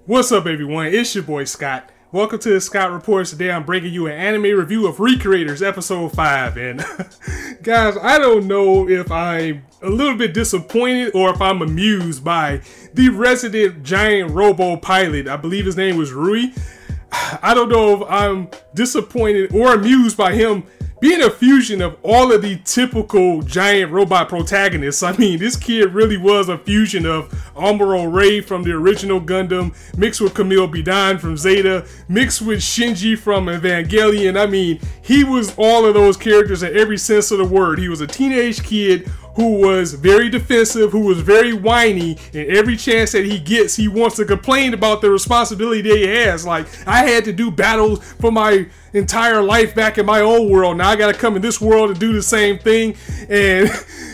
What's up, everyone? It's your boy Scott. Welcome to the Scott Reports. Today I'm bringing you an anime review of Recreators Episode 5. And guys, I don't know if I'm a little bit disappointed or if I'm amused by the resident giant robo pilot. I believe his name was Rui. I don't know if I'm disappointed or amused by him being a fusion of all of the typical giant robot protagonists. I mean, this kid really was a fusion of Amuro Ray from the original Gundam, mixed with Camille Bidan from Zeta, mixed with Shinji from Evangelion. I mean, he was all of those characters in every sense of the word. He was a teenage kid who was very defensive, who was very whiny, and every chance that he gets, he wants to complain about the responsibility that he has. Like, I had to do battles for my entire life back in my old world. Now I gotta come in this world and do the same thing. And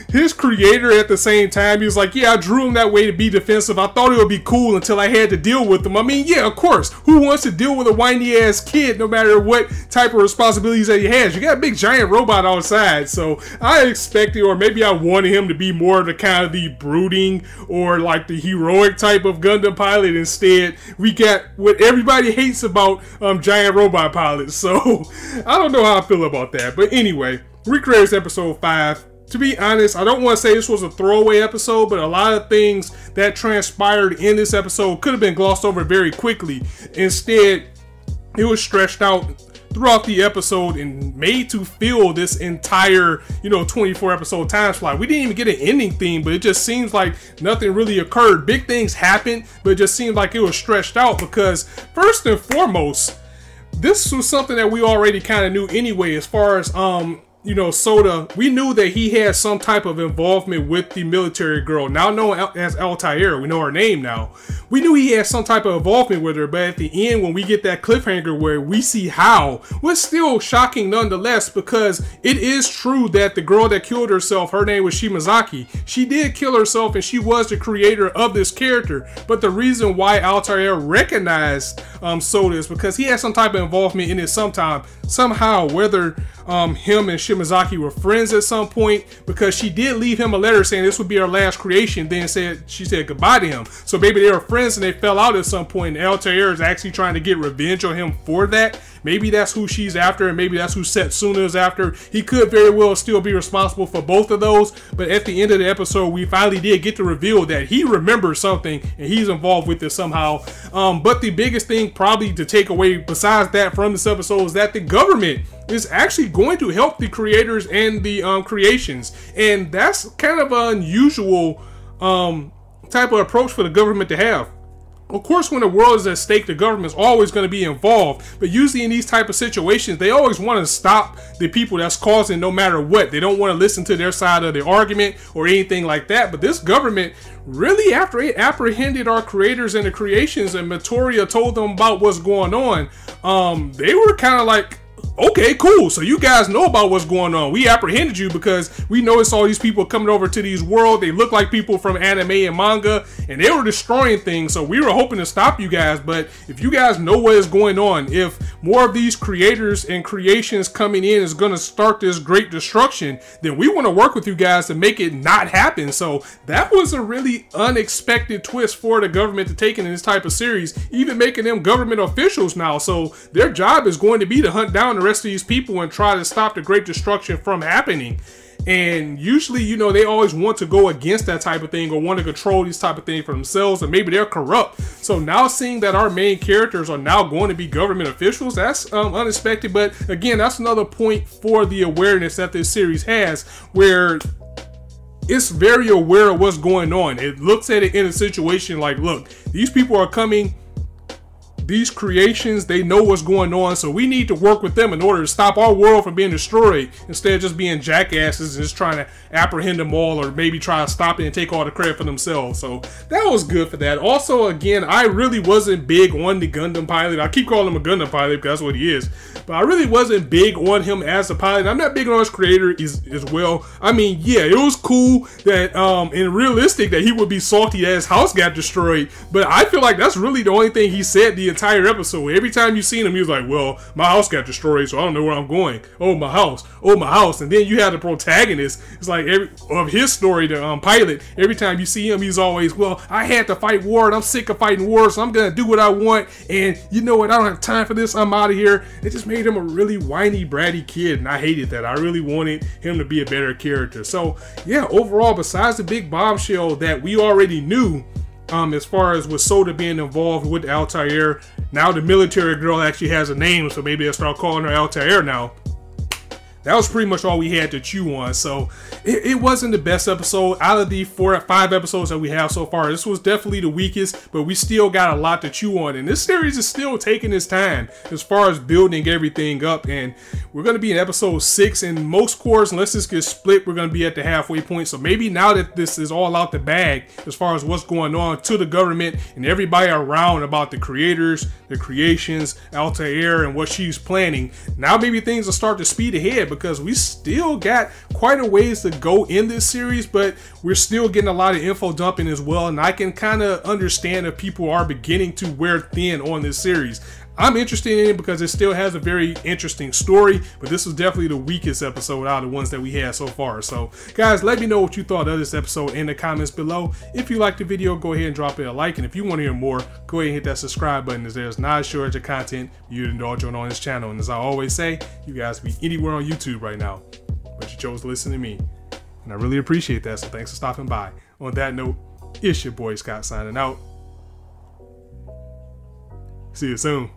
his creator at the same time, he was like, yeah, I drew him that way to be defensive. I thought it would be cool until I had to deal with him. I mean, yeah, of course. Who wants to deal with a whiny ass kid no matter what type of responsibilities that he has? You got a big giant robot outside. So I expected, or maybe I wanted him to be more of the kind of the brooding or like the heroic type of Gundam pilot. Instead, we got what everybody hates about giant robot pilots. So I don't know how I feel about that. But anyway, Recreators Episode 5. To be honest, I don't want to say this was a throwaway episode, but a lot of things that transpired in this episode could have been glossed over very quickly. Instead, it was stretched out throughout the episode and made to fill this entire, 24 episode time slot. We didn't even get an ending theme, but it just seems like nothing really occurred. Big things happened, but it just seemed like it was stretched out because, first and foremost, this was something that we already kind of knew anyway. As far as Soda, we knew that he had some type of involvement with the military girl, now known as Altair. We know her name now. We knew he had some type of involvement with her, but at the end, when we get that cliffhanger where we see how, was still shocking nonetheless, because it is true that the girl that killed herself, her name was Shimazaki. She did kill herself and she was the creator of this character, but the reason why Altair recognized Soda is because he had some type of involvement in it somehow, whether him and Shimazaki were friends at some point, because she did leave him a letter saying this would be her last creation, then she said goodbye to him. So maybe they were friends and they fell out at some point, and Altair is actually trying to get revenge on him for that. Maybe that's who she's after, and maybe that's who Setsuna is after. He could very well still be responsible for both of those, but at the end of the episode, we finally did get to reveal that he remembers something and he's involved with it somehow. But the biggest thing probably to take away besides that from this episode is that the government is actually going to help the creators and the creations, and that's kind of an unusual type of approach for the government to have. Of course, when the world is at stake, the government's always going to be involved, but usually in these type of situations, they always want to stop the people that's causing no matter what. They don't want to listen to their side of the argument or anything like that, but this government really, after it apprehended our creators and the creations and Matoria told them about what's going on, they were kind of like, okay, cool. So you guys know about what's going on. We apprehended you because we noticed all these people coming over to these worlds. They look like people from anime and manga, and they were destroying things. So we were hoping to stop you guys. But if you guys know what is going on, if more of these creators and creations coming in is going to start this great destruction, then we want to work with you guys to make it not happen. So that was a really unexpected twist for the government to take in this type of series, even making them government officials now. So their job is going to be to hunt down the rest of these people and try to stop the great destruction from happening. And usually, they always want to go against that type of thing or want to control these type of things for themselves, and maybe they're corrupt. So now seeing that our main characters are now going to be government officials, that's unexpected. But again, that's another point for the awareness that this series has, where it's very aware of what's going on. It looks at it in a situation like, look, these people are coming, these creations, they know what's going on, so we need to work with them in order to stop our world from being destroyed, instead of just being jackasses and just trying to apprehend them all, or maybe try to stop it and take all the credit for themselves. So that was good for that. Also, again, I really wasn't big on the Gundam pilot. I keep calling him a Gundam pilot because that's what he is, but I really wasn't big on him as a pilot. I'm not big on his creator as well. I mean, yeah, it was cool that and realistic that he would be salty that his house got destroyed, but I feel like that's really the only thing he said the entire episode. Every time you seen him, he was like, well, my house got destroyed, so I don't know where I'm going. Oh, my house. Oh, my house. And then you have the protagonist. It's like of his story, the pilot. Every time you see him, he's always, well, I had to fight war, and I'm sick of fighting war, so I'm going to do what I want. And you know what? I don't have time for this. I'm out of here. It just made him a really whiny, bratty kid, and I hated that. I really wanted him to be a better character. So, yeah, overall, besides the big bombshell that we already knew, as far as with Soda being involved with Altair, now the military girl actually has a name, so maybe I'll start calling her Altair now. That was pretty much all we had to chew on. So it wasn't the best episode out of the 4 or 5 episodes that we have so far. This was definitely the weakest, but we still got a lot to chew on. And this series is still taking its time as far as building everything up. And we're going to be in episode 6. And most cores, unless this gets split, we're going to be at the halfway point. So maybe now that this is all out the bag as far as what's going on to the government and everybody around about the creators, the creations, Altair, and what she's planning, now maybe things will start to speed ahead, because we still got quite a ways to go in this series, but we're still getting a lot of info dumping as well, and I can kind of understand if people are beginning to wear thin on this series. I'm interested in it because it still has a very interesting story, but this was definitely the weakest episode out of the ones that we had so far. So guys, let me know what you thought of this episode in the comments below. If you liked the video, go ahead and drop it a like, and if you want to hear more, go ahead and hit that subscribe button, as there's not a shortage of content you to indulge on this channel. And as I always say, you guys be anywhere on YouTube right now, but you chose to listen to me, and I really appreciate that, so thanks for stopping by. On that note, it's your boy Scott signing out. See you soon.